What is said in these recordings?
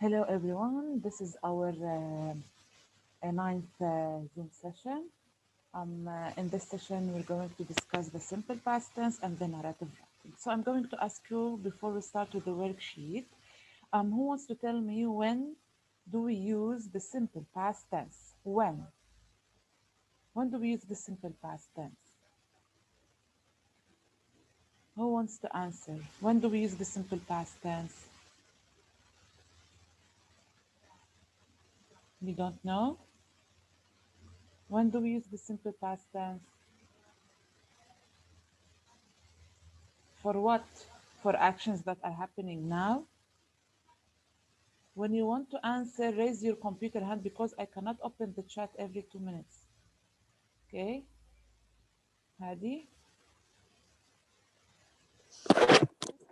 Hello, everyone. This is our ninth Zoom session. In this session, we're going to discuss the simple past tense and the narrative writing. So I'm going to ask you before we start with the worksheet, who wants to tell me when do we use the simple past tense? When? When do we use the simple past tense? Who wants to answer? When do we use the simple past tense? You don't know? When do we use the simple past tense? For what? For actions that are happening now? When you want to answer, raise your computer hand because I cannot open the chat every 2 minutes. Okay? Hadi,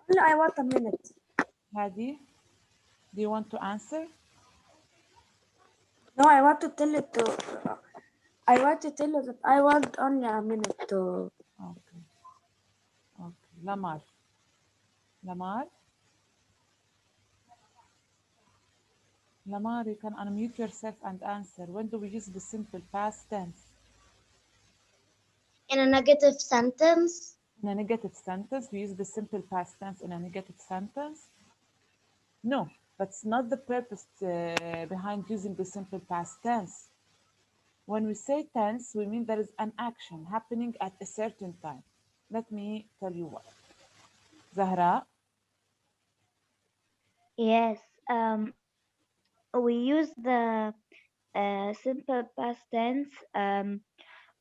No, I want a minute. Hadi, do you want to answer? No, I want to tell it to. I want to tell you that I want only a minute to. Okay. Okay. Lamar. Lamar? Lamar, you can unmute yourself and answer. When do we use the simple past tense? In a negative sentence? In a negative sentence, we use the simple past tense in a negative sentence? No, that's not the purpose behind using the simple past tense. When we say tense, we mean there is an action happening at a certain time. Let me tell you what. Zahra, Yes, we use the simple past tense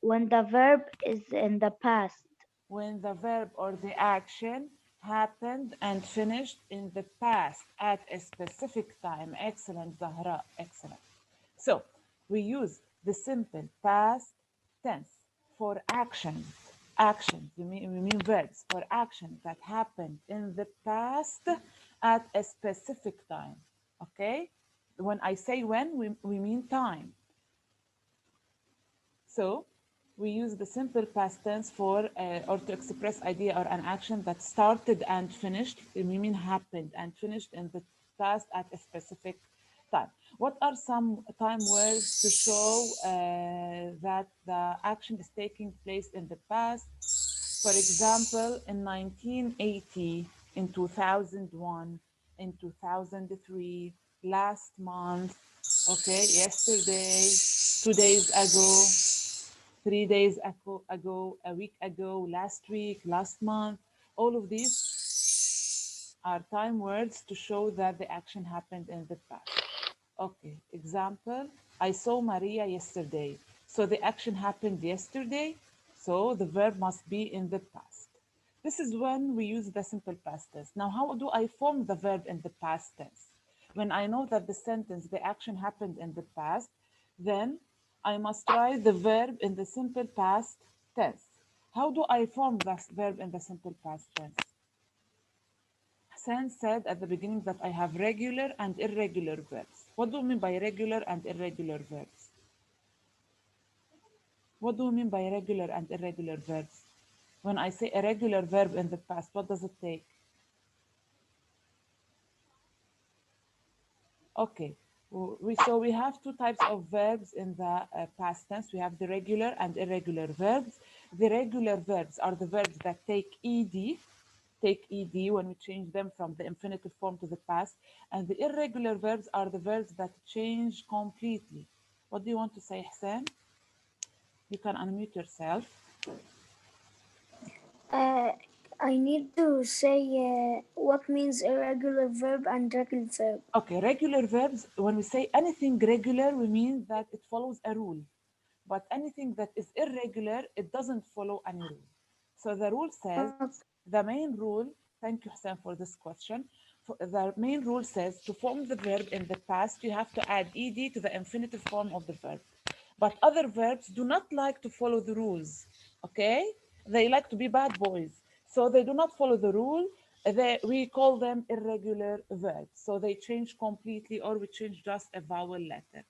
when the verb is in the past. when the verb or the action happened and finished in the past at a specific time. Excellent, Zahra, excellent. So we use the simple past tense for actions. Actions, we mean verbs for actions that happened in the past at a specific time. Okay? When I say when, we mean time. So we use the simple past tense for or to express idea or an action that started and finished. We mean happened and finished in the past at a specific time. What are some time words to show that the action is taking place in the past? For example, in 1980, in 2001, in 2003, last month, okay, yesterday, 2 days ago, 3 days ago, a week ago, last week, last month. All of these are time words to show that the action happened in the past. Okay, example, I saw Maria yesterday. So the action happened yesterday, so the verb must be in the past. This is when we use the simple past tense. Now, how do I form the verb in the past tense? When I know that the sentence, the action happened in the past, then I must write the verb in the simple past tense. How do I form this verb in the simple past tense? Hassan said at the beginning that I have regular and irregular verbs. What do you mean by regular and irregular verbs? What do you mean by regular and irregular verbs? When I say a regular verb in the past, what does it take? Okay, so we have two types of verbs in the past tense. We have the regular and irregular verbs. The regular verbs are the verbs that take ed when we change them from the infinitive form to the past. And the irregular verbs are the verbs that change completely. What do you want to say, Hussein? You can unmute yourself. Uh, I need to say what means irregular verb and regular verb. Okay, regular verbs, when we say anything regular, we mean that it follows a rule. But anything that is irregular, it doesn't follow any rule. So the rule says, the main rule, thank you, Hussein, for this question. The main rule says to form the verb in the past, you have to add ed to the infinitive form of the verb. But other verbs do not like to follow the rules, okay? They like to be bad boys. So they do not follow the rule. We call them irregular verbs. So they change completely or we change just a vowel letter.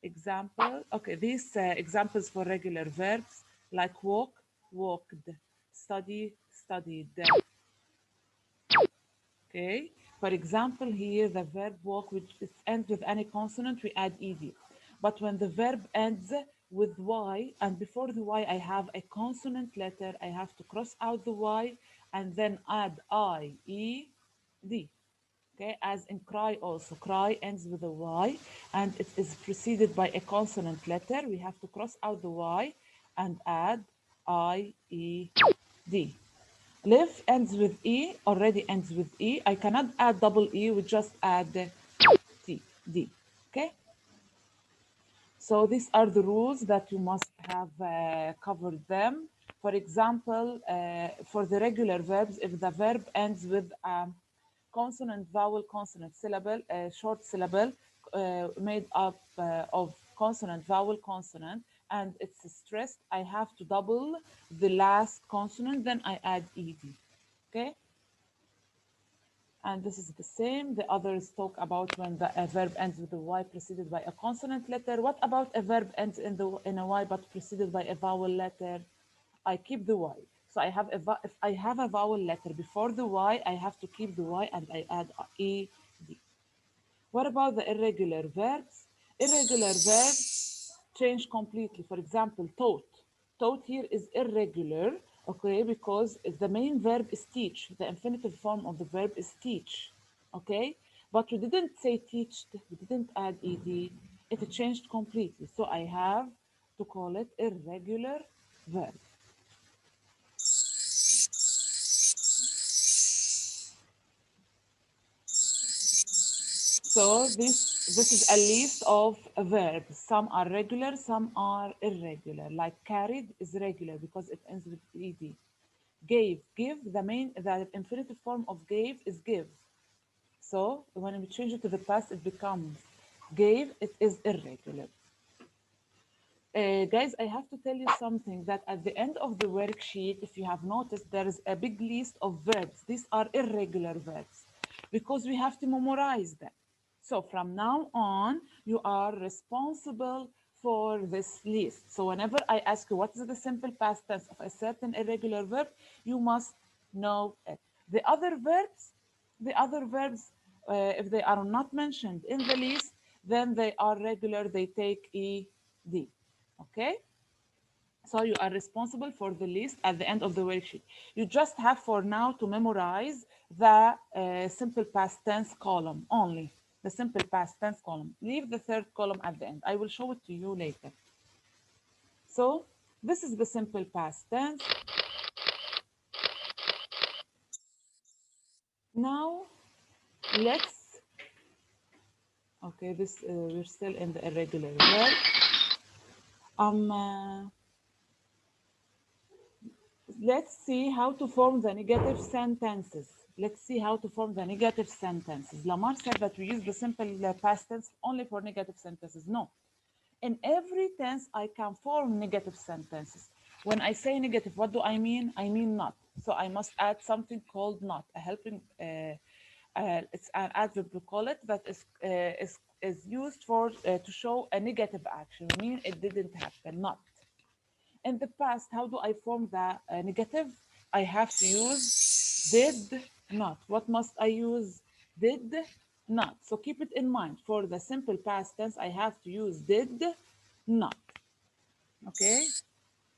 Example, okay, these examples for regular verbs like walk, walked, study, studied. Okay, For example, here the verb walk, which ends with any consonant, we add ed. But when the verb ends with y, and before the y I have a consonant letter, I have to cross out the y and then add I, E, D. Okay, as in cry also. Cry ends with a Y and it is preceded by a consonant letter. We have to cross out the Y and add I, E, D. Live ends with E, already ends with E. I cannot add double E, we just add T, D. Okay? So these are the rules that you must have covered them. For example, for the regular verbs, if the verb ends with consonant, vowel, consonant, syllable, short syllable made up of consonant, vowel, consonant, and it's stressed, I have to double the last consonant, then I add ed. Okay? And this is the same. The others talk about when a verb ends with a Y preceded by a consonant letter. What about a verb ends in a Y but preceded by a vowel letter? I keep the Y. So if I have a vowel letter before the Y, I have to keep the Y and I add E, D. What about the irregular verbs? Irregular verbs change completely. For example, taught. Taught here is irregular, okay, because the main verb is teach. The infinitive form of the verb is teach, okay? But we didn't say teached, we didn't add ed. It changed completely. So I have to call it irregular verb. So this is a list of verbs. Some are regular, some are irregular. Like carried is regular because it ends with ed. Gave, give, the infinitive form of gave is give. So when we change it to the past, it becomes gave. It is irregular. Guys, I have to tell you something that at the end of the worksheet, if you have noticed, there is a big list of verbs. These are irregular verbs because we have to memorize them. So from now on, you are responsible for this list. So whenever I ask you what is the simple past tense of a certain irregular verb, you must know it. The other verbs, if they are not mentioned in the list, then they are regular, they take ED. Okay? So you are responsible for the list at the end of the worksheet. You just have for now to memorize the simple past tense column only. The simple past tense column. Leave the third column at the end. I will show it to you later. So this is the simple past tense. Now let's, okay, this we're still in the irregular verb. Let's see how to form the negative sentences. Let's see how to form the negative sentences. Lamar said that we use the simple past tense only for negative sentences. No. In every tense, I can form negative sentences. When I say negative, what do I mean? I mean not. So I must add something called not, a helping, it's an adverb, we call it, that is used for to show a negative action, meaning it didn't happen, not. In the past, how do I form the negative? I have to use did not. What must I use? Did not. So keep it in mind. For the simple past tense, I have to use did not. Okay?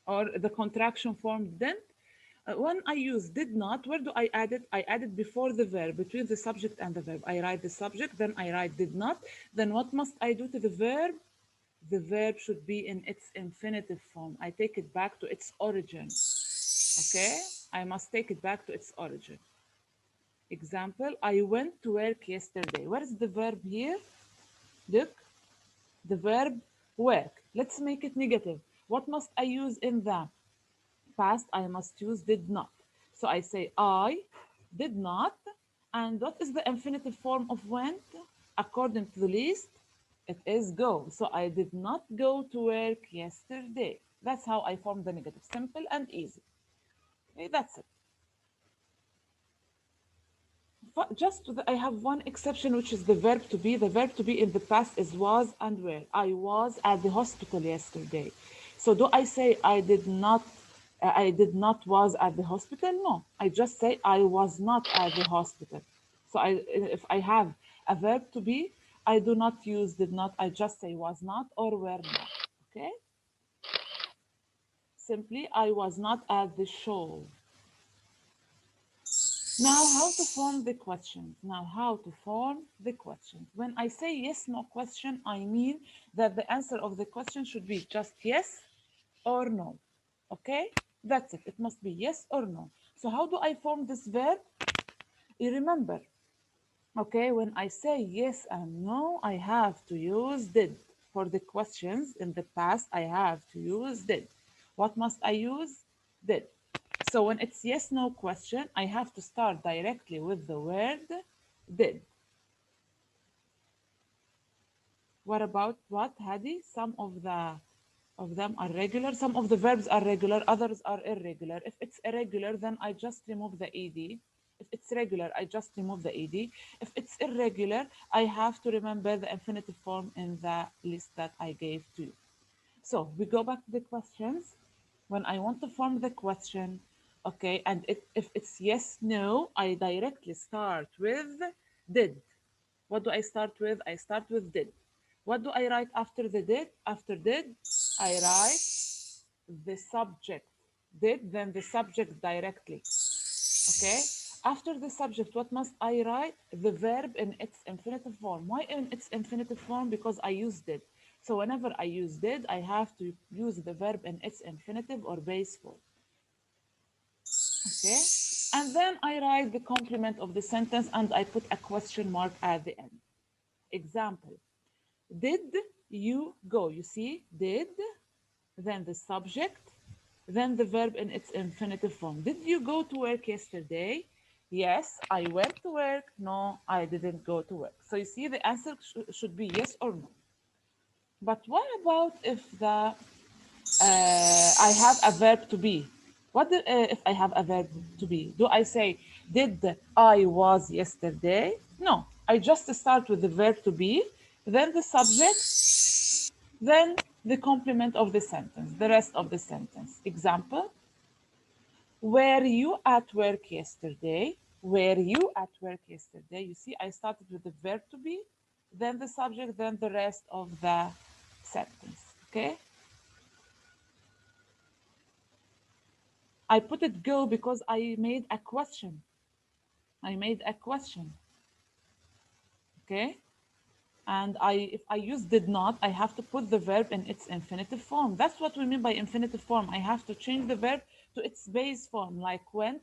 Or the contraction form didn't. When I use did not, where do I add it? I add it before the verb, between the subject and the verb. I write the subject, then I write did not. Then what must I do to the verb? The verb should be in its infinitive form. I take it back to its origin. Okay? I must take it back to its origin. Example, I went to work yesterday. Where is the verb here? Look, the verb work. Let's make it negative. What must I use in the past? I must use did not. So I say I did not. And what is the infinitive form of went? According to the list, it is go. So I did not go to work yesterday. That's how I form the negative. Simple and easy. Okay, that's it. I have one exception, which is the verb to be. The verb to be in the past is was and were. I was at the hospital yesterday. So do I say I did not was at the hospital? No, I just say I was not at the hospital. So if I have a verb to be, I do not use did not, I just say was not or were not. Okay? Simply, I was not at the show. Now, how to form the questions? Now, how to form the questions? When I say yes, no question, I mean that the answer of the question should be just yes or no. Okay? That's it. It must be yes or no. So how do I form this verb? You remember, okay, when I say yes and no, I have to use did. For the questions in the past, I have to use did. What must I use? Did. So when it's yes, no question, I have to start directly with the word did. What about what, Hadi? Some of them are regular, some of the verbs are regular, others are irregular. If it's irregular, then I just remove the ed. If it's regular, I just remove the ed. If it's irregular, I have to remember the infinitive form in the list that I gave to you. So we go back to the questions. When I want to form the question, okay, and if it's yes, no, I directly start with did. What do I start with? I start with did. What do I write after the did? After did, I write the subject. Did, then the subject directly. Okay? After the subject, what must I write? The verb in its infinitive form. Why in its infinitive form? Because I used did. So whenever I use did, I have to use the verb in its infinitive or base form. Okay? And then I write the complement of the sentence and I put a question mark at the end. Example. Did you go? You see, did, then the subject, then the verb in its infinitive form. Did you go to work yesterday? Yes, I went to work. No, I didn't go to work. So you see, the answer should be yes or no. But what about if I have a verb to be? What if I have a verb to be? Do I say, did I was yesterday? No, I just start with the verb to be, then the subject, then the complement of the sentence, the rest of the sentence. Example, were you at work yesterday? Were you at work yesterday? You see, I started with the verb to be, then the subject, then the rest of the sentence. Okay? I put it go because I made a question. I made a question. Okay? And if I use did not, I have to put the verb in its infinitive form. That's what we mean by infinitive form. I have to change the verb to its base form, like went,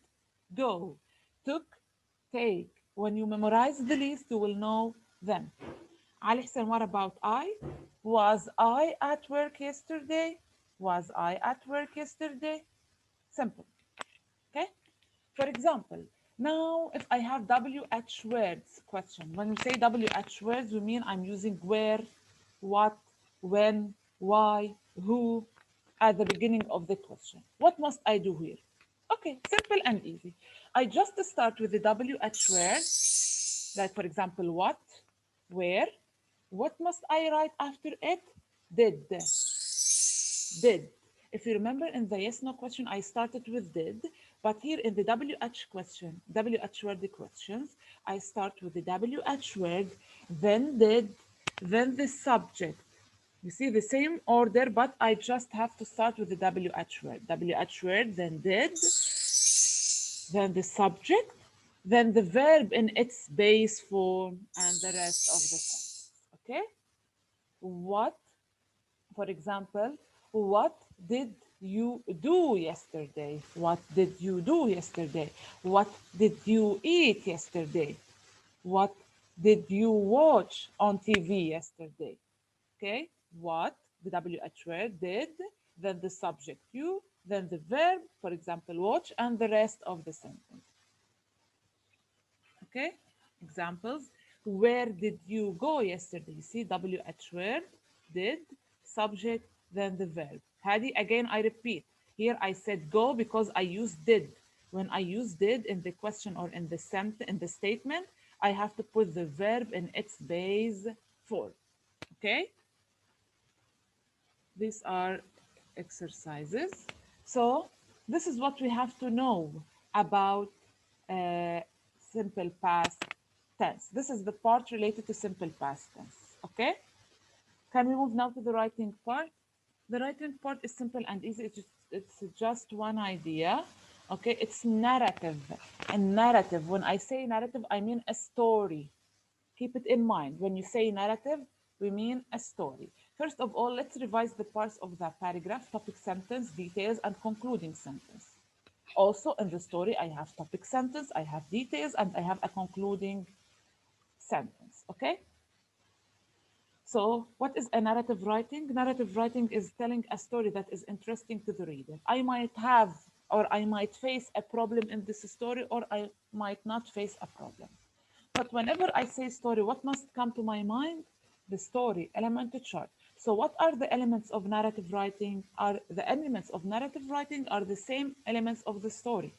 go, took, take. When you memorize the list, you will know them. Ali Hussein, what about I? Was I at work yesterday? Was I at work yesterday? Simple. Okay? For example, now if I have WH words question, when we say WH words, we mean I'm using where, what, when, why, who at the beginning of the question. What must I do here? Okay, simple and easy. I just start with the WH words, like for example, what, where. What must I write after it? Did. Did. If you remember in the yes no question, I started with did, but here in the WH question, WH word questions, I start with the WH word, then did, then the subject. You see the same order, but I just have to start with the WH word. WH word, then did, then the subject, then the verb in its base form, and the rest of the sentence. Okay? What, for example, what did you do yesterday? What did you do yesterday? What did you eat yesterday? What did you watch on TV yesterday? Okay, what, the WH word, did, then the subject you, then the verb, for example, watch, and the rest of the sentence. Okay, examples. Where did you go yesterday? You see, WH word, did, subject, then the verb. Hadi, again, I repeat. Here I said go because I used did. When I use did in the question or in the in the statement, I have to put the verb in its base form. Okay? These are exercises. So this is what we have to know about simple past tense. This is the part related to simple past tense. Okay? Can we move now to the writing part? The writing part is simple and easy. It's just one idea. Okay, it's narrative. And narrative, when I say narrative, I mean a story. Keep it in mind. When you say narrative, we mean a story. First of all, let's revise the parts of the paragraph: topic, sentence, details, and concluding sentence. Also, in the story, I have topic, sentence, I have details, and I have a concluding sentence. Okay? So, what is a narrative writing? Narrative writing is telling a story that is interesting to the reader. I might have or I might face a problem in this story, or I might not face a problem. But whenever I say story, what must come to my mind? The story, element to chart. So, what are the elements of narrative writing? Are the elements of narrative writing are the same elements of the story.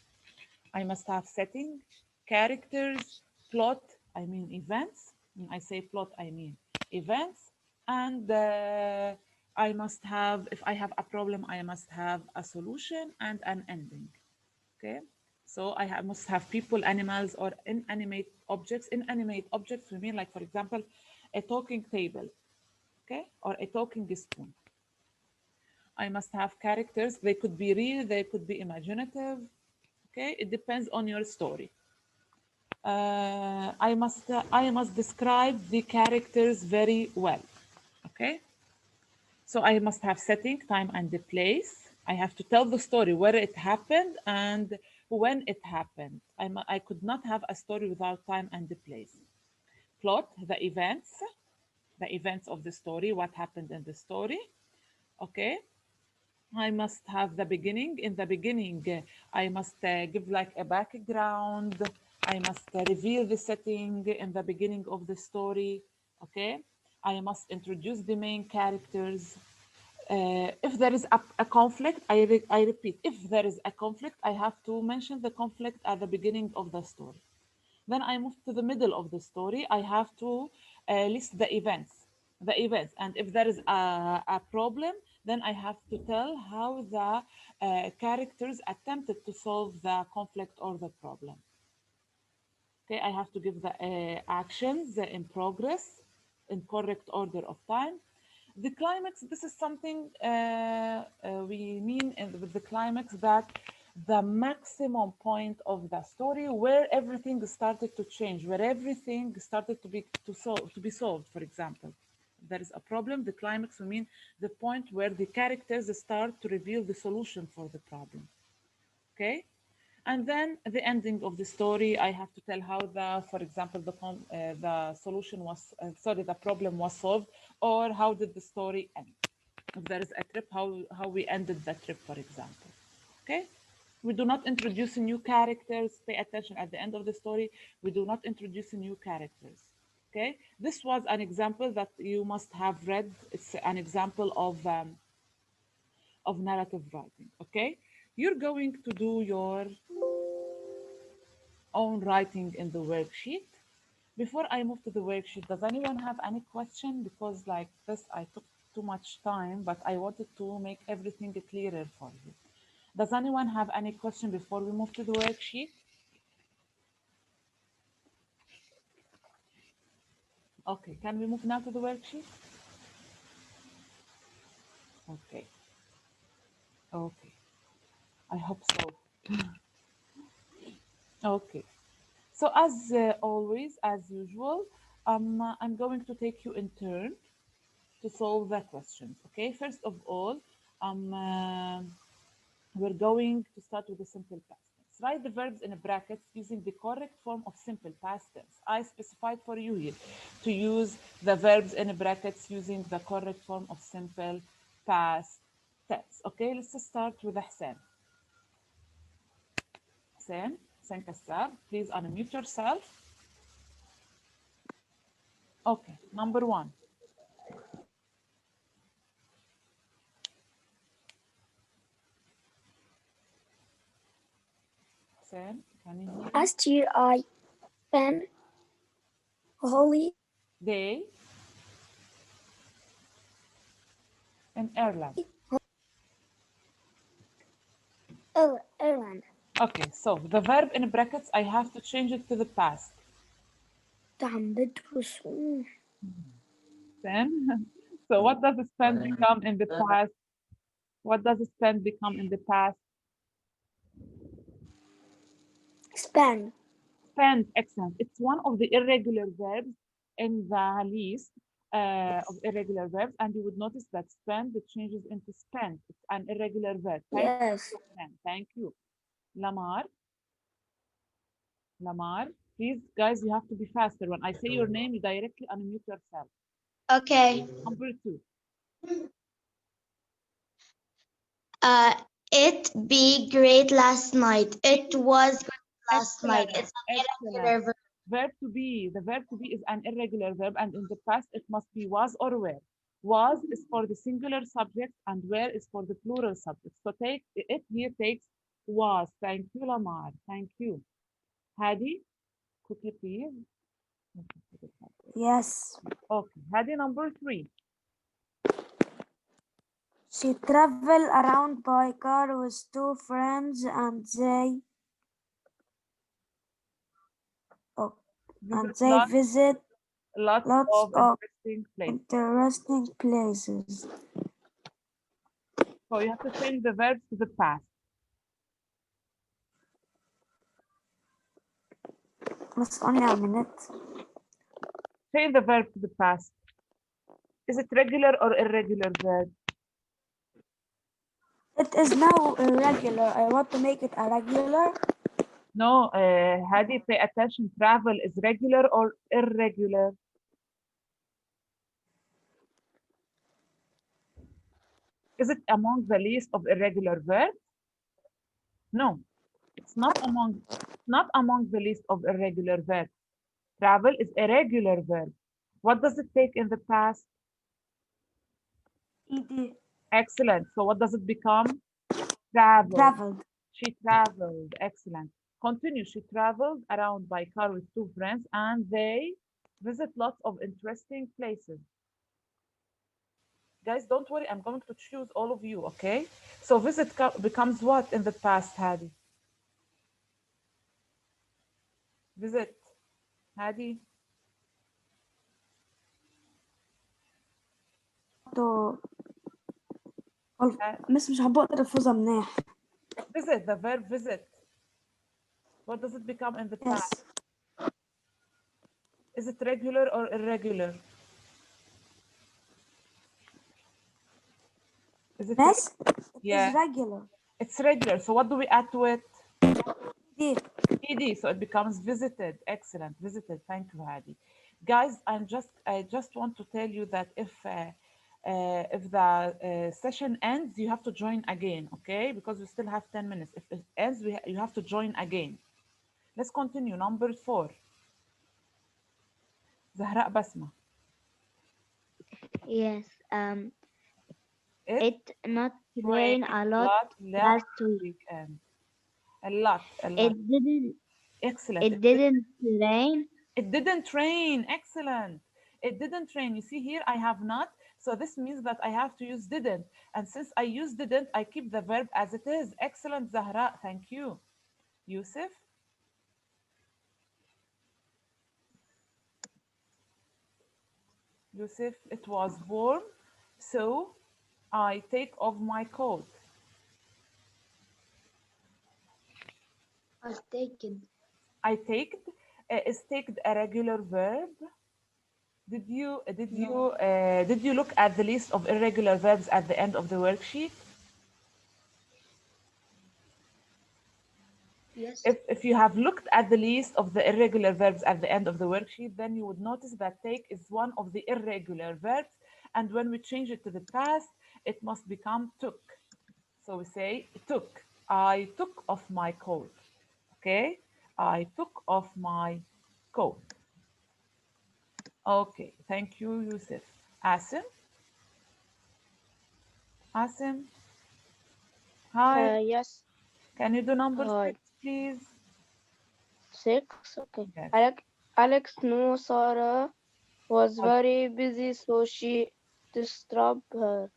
I must have setting, characters, plot, I mean events. When I say plot, I mean events. And I must have, if I have a problem, I must have a solution and an ending. Okay. So must have people, animals, or inanimate objects. Inanimate objects, we mean, like, for example, a talking table, okay, or a talking spoon. I must have characters. They could be real, they could be imaginative. Okay, it depends on your story. I must describe the characters very well. Okay, so I must have setting, time, and the place. I have to tell the story where it happened and when it happened. I could not have a story without time and the place. Plot, the events of the story, what happened in the story. Okay, I must have the beginning. In the beginning, I must give like a background. I must reveal the setting in the beginning of the story. Okay. I must introduce the main characters. If there is a conflict, I repeat, if there is a conflict, I have to mention the conflict at the beginning of the story. Then I move to the middle of the story. I have to list the events. And if there is a problem, then I have to tell how the characters attempted to solve the conflict or the problem. Okay, I have to give the actions in progress in correct order of time. The climax, this is something we mean with the climax, that the maximum point of the story where everything started to change, where everything started to be solved. For example, if there is a problem, the climax, we mean the point where the characters start to reveal the solution for the problem. Okay, and then the ending of the story, I have to tell how for example, the solution was, the problem was solved, or how did the story end. If there is a trip, how we ended the trip, for example. Okay, we do not introduce new characters. Pay attention, at the end of the story, we do not introduce new characters. Okay, this was an example that you must have read. It's an example of narrative writing. Okay, you're going to do your own writing in the worksheet. Before I move to the worksheet, does anyone have any question? Because like this, I took too much time, but I wanted to make everything clearer for you. Does anyone have any question before we move to the worksheet? Okay, can we move now to the worksheet? Okay, okay, I hope so. Okay, so as always, as usual, I'm going to take you in turn to solve the questions. Okay, first of all, we're going to start with the simple past tense. Write the verbs in brackets using the correct form of simple past tense. I specified for you here to use the verbs in brackets using the correct form of simple past tense. Okay, let's start with Hassan. Hassan Kassab, please unmute yourself. Okay, number one. Hassan, can you hear me? Last year I spent Holy They in Ireland. Ireland. Okay, so the verb in brackets, I have to change it to the past. ده عم بدرس. Spend. So what does spend become in the past? What does spend become in the past? Expand. Spend, excellent. It's one of the irregular verbs in the list of irregular verbs, and you would notice that spend it changes into spend. It's an irregular verb. Yes. Thank you. Lamar. Lamar, please, guys, you have to be faster. When I say your name, you directly unmute yourself. Okay. Number 2. It be great last night. It was great last night. Excellent. It's an Excellent. irregular verb. Verb to be. The verb to be is an irregular verb, and in the past it must be was or were. Was is for the singular subject, and were is for the plural subject. So take it here takes was. Thank you, Lamar. Thank you. Hadi, quickly please. Yes. Okay. Hadi, number 3. She traveled around by car with two friends and they Visit visit lots lots of of interesting places. interesting places. So you have to change the verbs to the past. Let's only a minute. Change the verb to the past. Is it regular or irregular verb? It is now irregular. I want to make it a regular. No, Hadi, pay attention. Travel is regular or irregular? Is it among the list of irregular verbs? No, it's not among the list of irregular verbs. Travel is a regular verb. What does it take in the past? ED. Excellent. So what does it become? Traveled. Traveled. She traveled. Excellent. Continue. She traveled around by car with two friends and they visit lots of interesting places. Guys, don't worry. I'm going to choose all of you, okay? So visit becomes what in the past, Hadi? Visit. Hadi. مش هبقدر افوزها منيح. Visit, the verb visit. What does it become in the past? Yes. Is it regular or irregular? Is it Yes. Yeah. It's regular. It's regular. So what do we add to it? ED. ED. So it becomes visited. Excellent. Visited. Thank you, Hadi. Guys, I just want to tell you that if the session ends, you have to join again, okay? Because we still have 10 minutes. If it ends, you have to join again. Let's continue. Number 4. Zahra Basma. Yes. It It not rain a lot last last week. weekend. A lot. It didn't. Excellent. It didn't rain. It didn't rain. Excellent. It didn't rain. You see here, I have not. So this means that I have to use didn't. And since I use didn't, I keep the verb as it is. Excellent, Zahra. Thank you. Yusuf? Yusuf, it was warm, so I take off my coat. I'll take it. I take is take a regular verb. Did you look at the list of irregular verbs at the end of the worksheet? Yes. If you have looked at the list of the irregular verbs at the end of the worksheet, then you would notice that take is one of the irregular verbs. And when we change it to the past, it must become took. So we say took. I took off my coat. Okay? I took off my coat. Okay. Thank you, Yusuf. Asim? Asim? Hi. Yes. Can you do number Hi. 6, please? 6. Okay. Yes. Alex knew Sarah was very busy, so she disturbed her.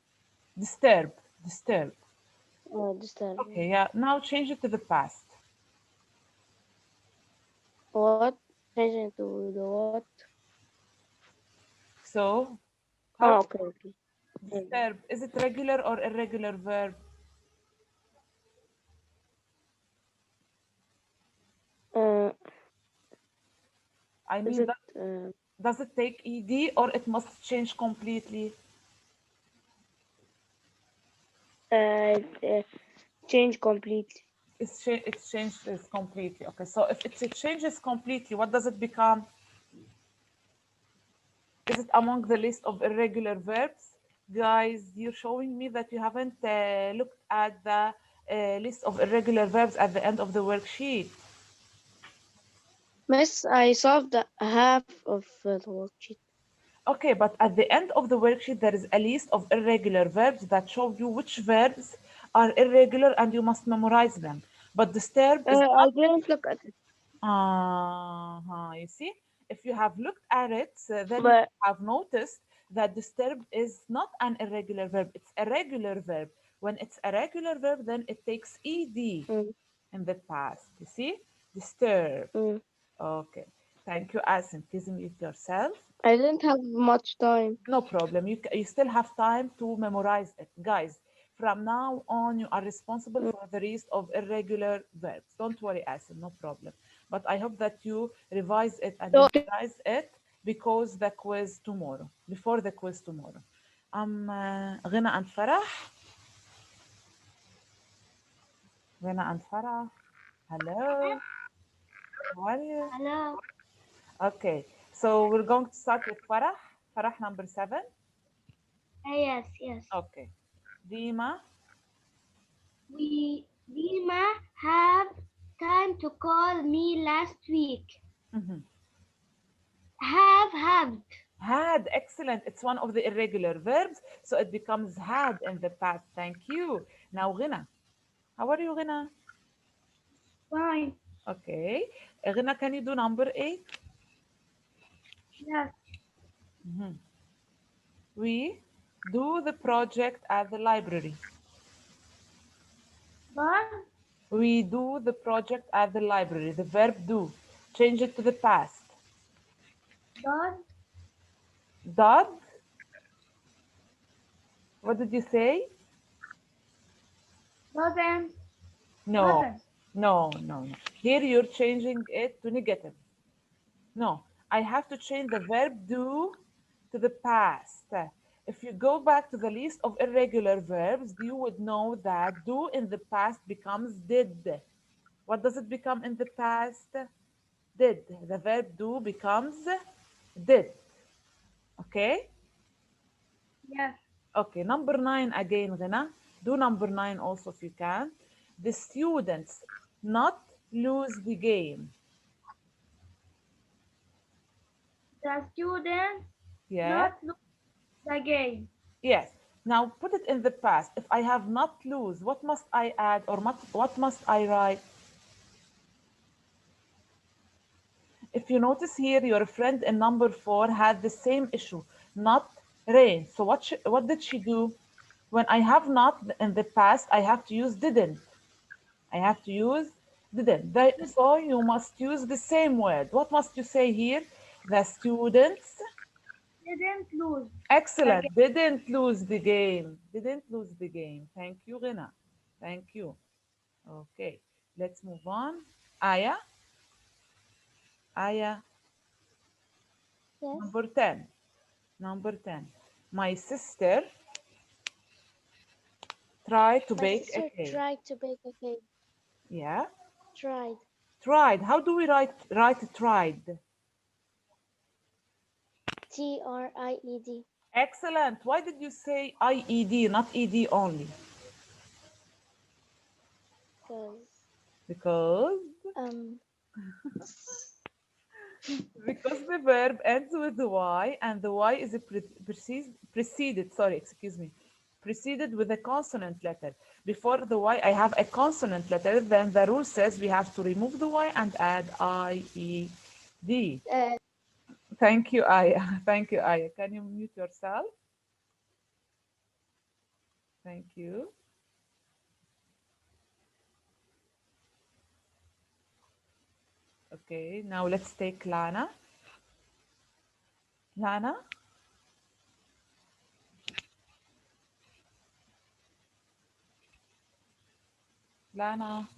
Disturb. Disturbed. Okay, yeah. Now change it to the past. What? changing to the what? So how Okay, okay. this verb, is it regular or irregular verb? Uh, I is mean, it does it take ed or it must change completely? change completely? It changes completely. Okay, so if it changes completely, what does it become? Is it among the list of irregular verbs? Guys, you're showing me that you haven't looked at the list of irregular verbs at the end of the worksheet. Miss, I solved half of the worksheet. Okay, but at the end of the worksheet, there is a list of irregular verbs that show you which verbs are irregular and you must memorize them. But the verb is I didn't look at it, You see, if you have looked at it, then you but have noticed that disturb is not an irregular verb, it's a regular verb. When it's a regular verb, then it takes ed mm, in the past. You see? Disturb. mm, Okay. Thank you, Asim. Please mute yourself. I didn't have much time. No problem. You still have time to memorize it. Guys, from now on, you are responsible Mm. for the rest of irregular verbs. Don't worry, Asim, no problem. But I hope that you revise it and So, memorize it because the quiz tomorrow, before the quiz tomorrow. Ghina and Farah. Ghina and Farah. Hello. How are you? Hello. Okay. So we're going to start with Farah. Farah number 7. Yes, yes. Okay. Dima. Dima have time to call me last week. Mhm. Have. Had, excellent. It's one of the irregular verbs, so it becomes had in the past. Thank you. Now, Ghina. How are you, Ghina? Fine. Okay. Ghina, can you do number 8? Yes. Mhm. We do the project at the library. But We do the project at the library. The verb do. Change it to the past. does Did. What did you say? doesn't No. doesn't. No. Here you're changing it to negative. No, I have to change the verb do to the past. If you go back to the list of irregular verbs, you would know that do in the past becomes did. What does it become in the past? Did. The verb do becomes did. Okay? Yes. Okay, number 9 again, Ghina. Do number 9 also if you can. The students not lose the game. The students Yeah? not lose the game. Yes. Now put it in the past. If I have not lose, what must I add or what must I write? If you notice here, your friend in number 4 had the same issue, not rain. So what did she do? When I have not in the past, I have to use didn't. I have to use didn't. So you must use the same word. What must you say here? The students, Didn't lose the excellent, game. didn't lose the game. Didn't lose the game. Thank you, Rina. Thank you. Okay, let's move on. Aya, Aya, Yes. number 10. Number 10. My sister tried to My bake a sister cake. tried to bake a cake. Yeah, Tried. tried. How do we write tried? TRIED. Excellent. Why did you say IED, not ED only? Because Because um because the verb ends with the Y and the Y is preceded, sorry, excuse me, preceded with a consonant letter. Before the Y, I have a consonant letter, then the rule says we have to remove the Y and add IED. uh, Thank you, Aya. Thank you, Aya. Can you mute yourself? Thank you. Okay, now let's take Lana. Lana? Lana?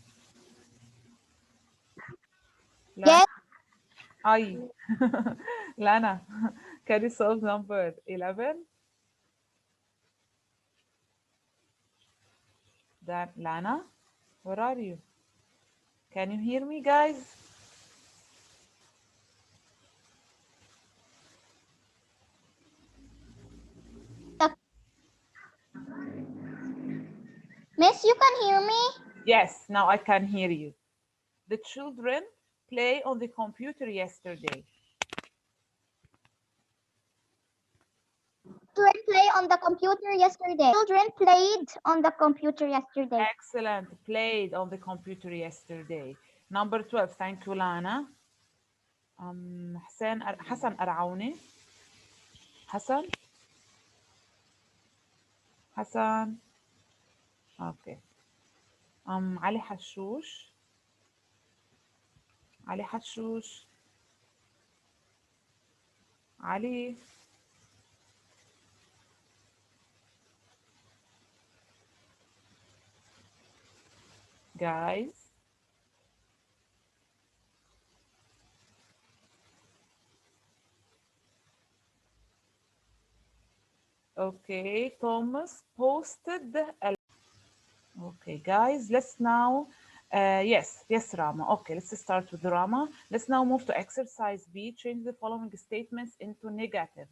Lana? Yes. Ay. Lana, can you solve number 11? That Lana, where are you? Can you hear me, guys? Miss, you can hear me? Yes, now I can hear you. The children play on the computer yesterday. Children play on the computer yesterday. Children played on the computer yesterday. Excellent. Played on the computer yesterday. Number 12. Thank you, Lana. Hassan Araouni. Hassan? Hassan. Okay. Ali Hashush. Ali Hashush. Ali. Guys. Okay. Thomas posted. Okay, guys, let's now, yes, Rama. Okay, let's start with Rama. Let's now move to exercise B. Change the following statements into negative.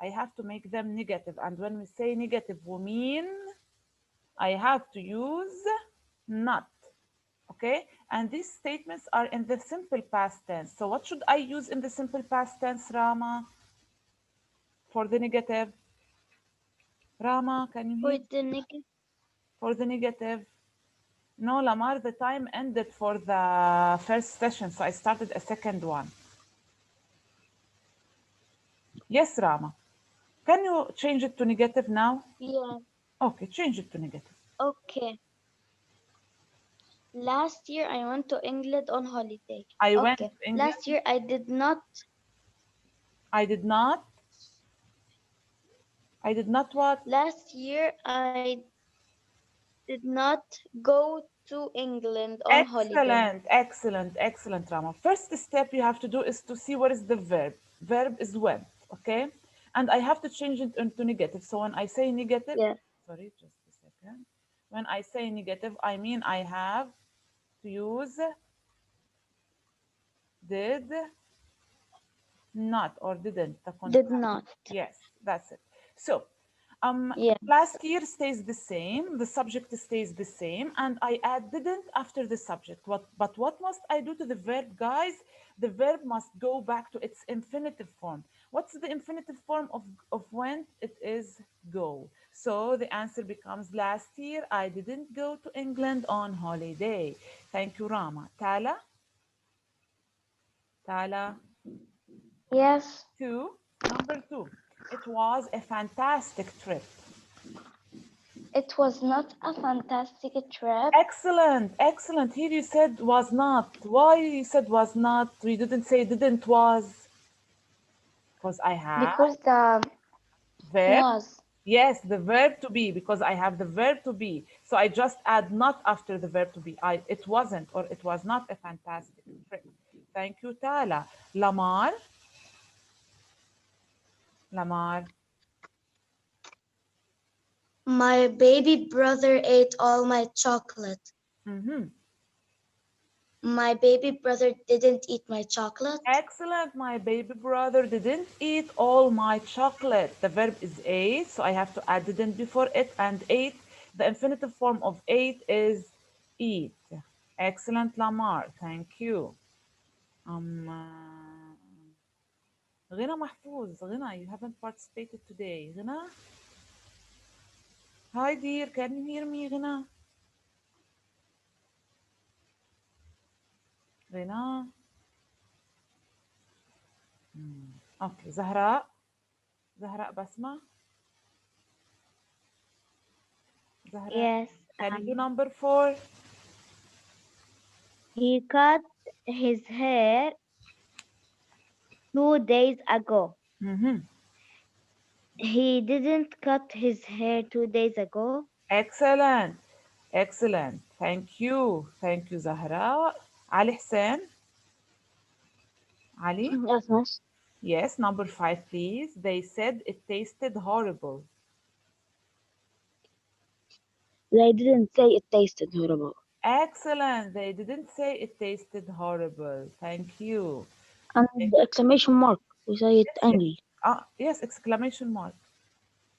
I have to make them negative. And when we say negative, we mean I have to use not. Okay, and these statements are in the simple past tense. So what should I use in the simple past tense, Rama, for the negative? Rama, can you hear? For the negative. No, Lamar, the time ended for the first session, so I started a second one. Yes, Rama. Can you change it to negative now? Yeah. Okay, change it to negative. Okay. Last year I went to England on holiday. I went to Okay. England. Last year I did not I did not what? Last year I did not go to England on holiday. Excellent, excellent, excellent, Rama. First step you have to do is to see what is the verb. Verb is went, okay? And I have to change it into negative. So when I say negative, Yeah. sorry, just a second. When I say negative, I mean I have to use did not or didn't. The Did contract. not. Yes, that's it. So Yeah. last year stays the same, the subject stays the same, and I add didn't after the subject. But what must I do to the verb, guys? The verb must go back to its infinitive form. What's the infinitive form of went? It is go. So the answer becomes last year I didn't go to England on holiday. Thank you, Rama. Tala? Tala? Yes. Number two. It was a fantastic trip. It was not a fantastic trip Excellent, excellent. Here you said was not. Why you said was not? We didn't say didn't was. Because I have because the verb. was. Yes, the verb to be, because I have the verb to be. So I just add not after the verb to be. It wasn't or it was not a fantastic trip. Thank you, Tala. Lamar. Lamar. My baby brother ate all my chocolate. Mm-hmm. My baby brother didn't eat my chocolate. Excellent. My baby brother didn't eat all my chocolate. The verb is ate, so I have to add didn't before it, and ate, the infinitive form of ate is eat. Excellent, Lamar. Thank you. Ghina Mahfouz. Ghina, you haven't participated today. Ghina? Hi, dear. Can you hear me, Ghina? Ghina? Okay. Zahra? Zahra Basma? Zahra? Yes. Can you do number 4? He cut his hair 2 days ago. Mhm. He didn't cut his hair 2 days ago. Excellent. Excellent. Thank you. Thank you, Zahra. Ali Hussein. Ali. Yes, miss. Yes, number 5, please. They said it tasted horrible. They didn't say it tasted horrible. Excellent. They didn't say it tasted horrible. Thank you. And Thank- the exclamation mark. We say it Yes, angry. yes, exclamation mark.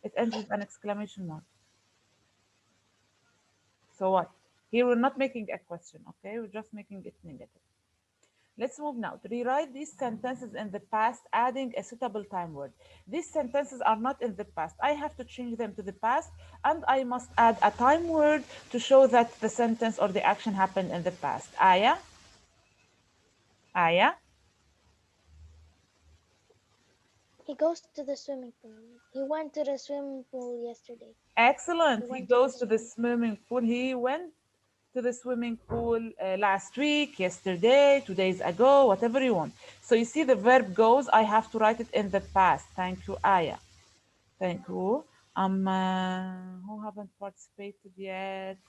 It ends with an exclamation mark. So what? Here we're not making a question, okay? We're just making it negative. Let's move now to rewrite these sentences in the past, adding a suitable time word. These sentences are not in the past. I have to change them to the past, and I must add a time word to show that the sentence or the action happened in the past. Aya? Aya? He goes to the swimming pool. He went to the swimming pool yesterday. Excellent. He He went to the goes to the swimming swimming pool. He went to the swimming pool last week, yesterday, 2 days ago, whatever you want. So you see the verb goes, I have to write it in the past. Thank you, Aya. Thank you. Who haven't participated yet?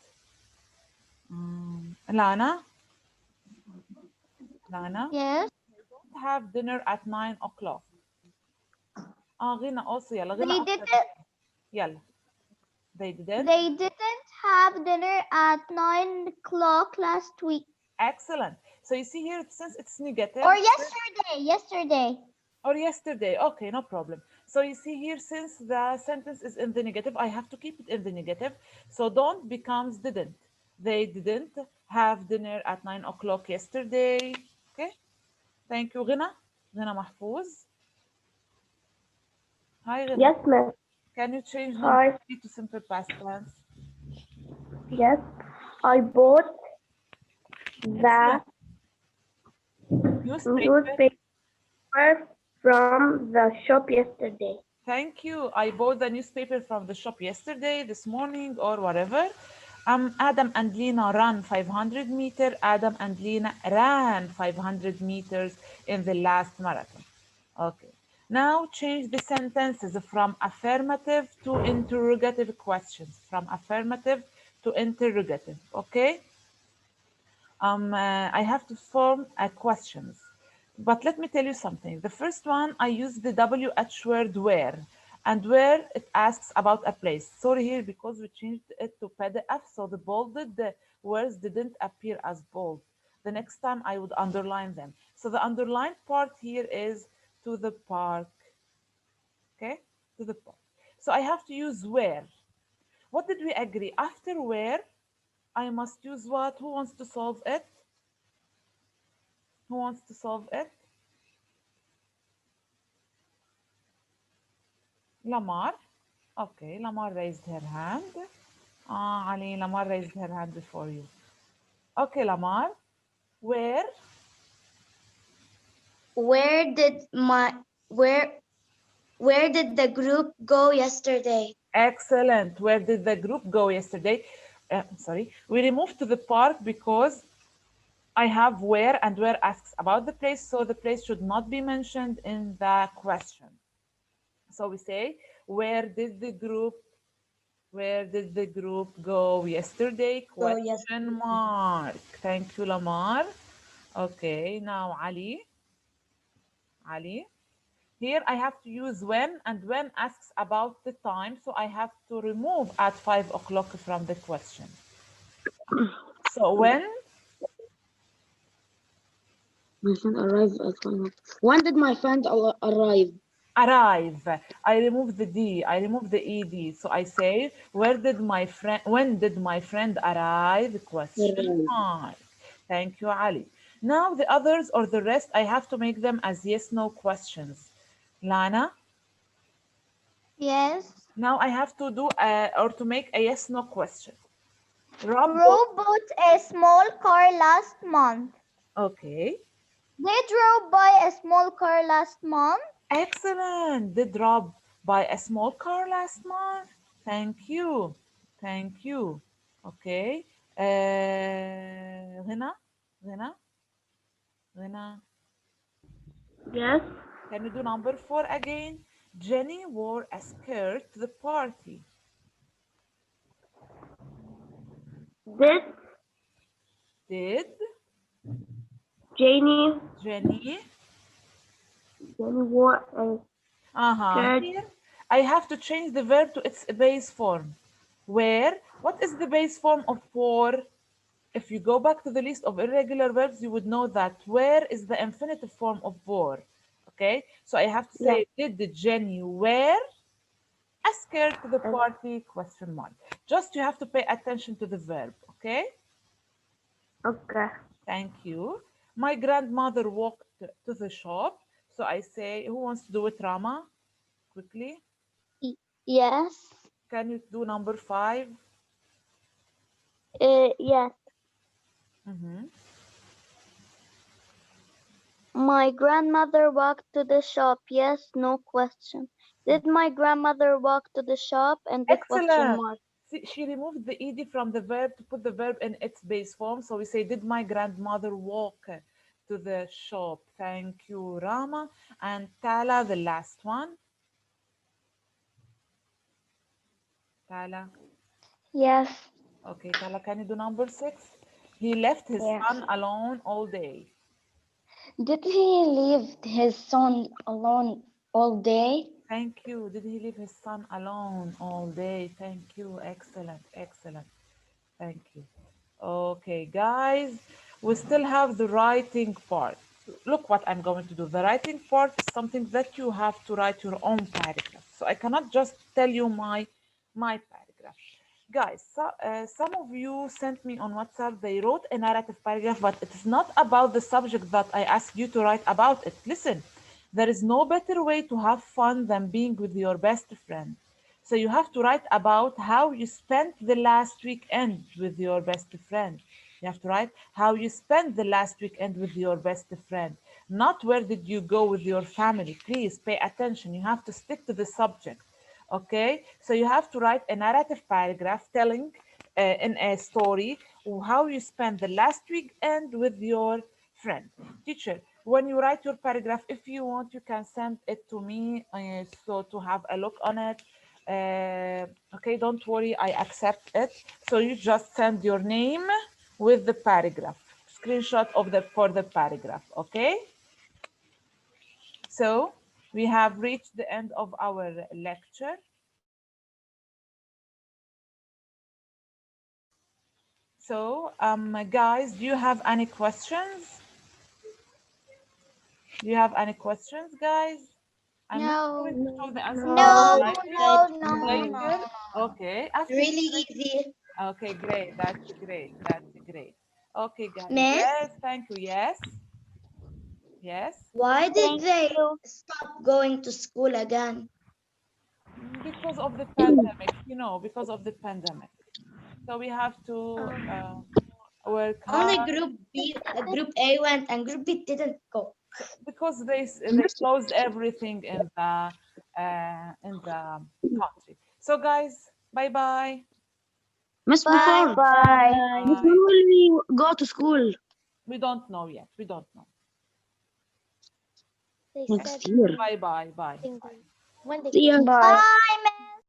Lana? Lana? Yes. Have dinner at 9 o'clock. غنى also يلا They غنى didn't. يلا. They didn't? They didn't have dinner at 9 o'clock last week. Excellent. So you see here, since it's negative. Or yesterday. Yesterday. Or yesterday. Okay, no problem. So you see here, since the sentence is in the negative, I have to keep it in the negative. So don't becomes didn't. They didn't have dinner at 9 o'clock yesterday. Okay. Thank you, Ghina. Ghina Mahfouz. Hi, Ghina. Yes, miss. Can you change number Hi. 3 to simple past tense? Yes. I bought the Newspaper. newspaper from the shop yesterday. Thank you. I bought the newspaper from the shop yesterday, this morning, or whatever. Adam and Lena ran 500 meters. Adam and Lena ran 500 meters in the last marathon. Okay. Now change the sentences from affirmative to interrogative questions. From affirmative to interrogative. Okay. I have to form a questions. But let me tell you something. The first one, I use the WH word where, and where it asks about a place. Sorry here because we changed it to PDF, so the bolded the words didn't appear as bold. The next time I would underline them. So the underlined part here is to the park. Okay, to the park. So I have to use where. What did we agree? After where, I must use what? Who wants to solve it? Who wants to solve it? Lamar. Okay, Lamar raised her hand. Ali, Lamar raised her hand before you. Okay, Lamar. Where? Where did my where did the group go yesterday? Excellent. Where did the group go yesterday? Sorry. We removed to the park because I have where, and where asks about the place, so the place should not be mentioned in the question. So we say, where did the group go yesterday? Question mark. Thank you, Lamar. Okay, now Ali. Ali. Here I have to use when, and when asks about the time, so I have to remove at 5 o'clock from the question. So when? My friend arrived at 1. When did my friend arrive? Arrive. I remove the D, I remove the ED. So I say, when did my friend arrive? Question mark. Thank you, Ali. Now the others or the rest, I have to make them as yes, no questions. Lana? Yes. Now I have to do or to make a yes, no question. Rob. Row bought a small car last month. Okay. They drove by a small car last month. Excellent. Did Rob buy a small car last month? Thank you. Thank you. Okay. Hina? Hina? Lena, Yes. can you do number 4 again? Jenny wore a skirt to the party. Did Did Jenny Jenny? wore a skirt? Here I have to change the verb to its base form. Where? What is the base form of wore? If you go back to the list of irregular verbs, you would know that where is the infinitive form of wore. Okay, so I have to say, did Jenny wear a skirt to the party? Question mark. Just you have to pay attention to the verb. Okay, Okay. thank you. My grandmother walked to the shop. So I say, who wants to do it, Rama? Quickly. Yes. Can you do number 5? Yes. Mhm. My grandmother walked to the shop. Yes, no question. Did my grandmother walk to the shop? And the question Excellent. mark. See, she removed the ed from the verb to put the verb in its base form. So we say, did my grandmother walk to the shop? Thank you, Rama. And Tala, the last one. Tala. Yes. Okay, Tala, can you do number 6? He left his Yes. son alone all day. Did he leave his son alone all day? Thank you. Did he leave his son alone all day? Thank you. Excellent. Excellent. Thank you. Okay, guys, we still have the writing part. Look what I'm going to do. The writing part is something that you have to write your own paragraph. So I cannot just tell you my paragraph. Guys, some of you sent me on WhatsApp, they wrote a narrative paragraph, but it is not about the subject that I asked you to write about it. Listen, there is no better way to have fun than being with your best friend. So you have to write about how you spent the last weekend with your best friend. You have to write how you spent the last weekend with your best friend, not where did you go with your family. Please pay attention. You have to stick to the subject. Okay, so you have to write a narrative paragraph telling in a story how you spent the last weekend with your friend. Teacher, when you write your paragraph, if you want, you can send it to me so to have a look on it. Okay, don't worry, I accept it. So you just send your name with the paragraph, screenshot of the for the paragraph. Okay, so we have reached the end of our lecture. So, guys, do you have any questions? Do you have any questions, guys? I'm not No. going to show the answer on the No, slide no. later. Okay, after Really easy. okay, great. That's great. That's great. Okay, guys. Miss, Yes, thank you. Yes, yes. why did Thank they you. stop going to school again? Because of the pandemic, because of the pandemic. So we have to work Only hard Group A went and Group B didn't go. because they closed everything in the country. So guys, bye bye. Miss, Bye. before Bye. when will we go to school We don't know yet. We don't know. They said next year? Bye bye bye. when they See ya. close. Bye. Bye, Miss.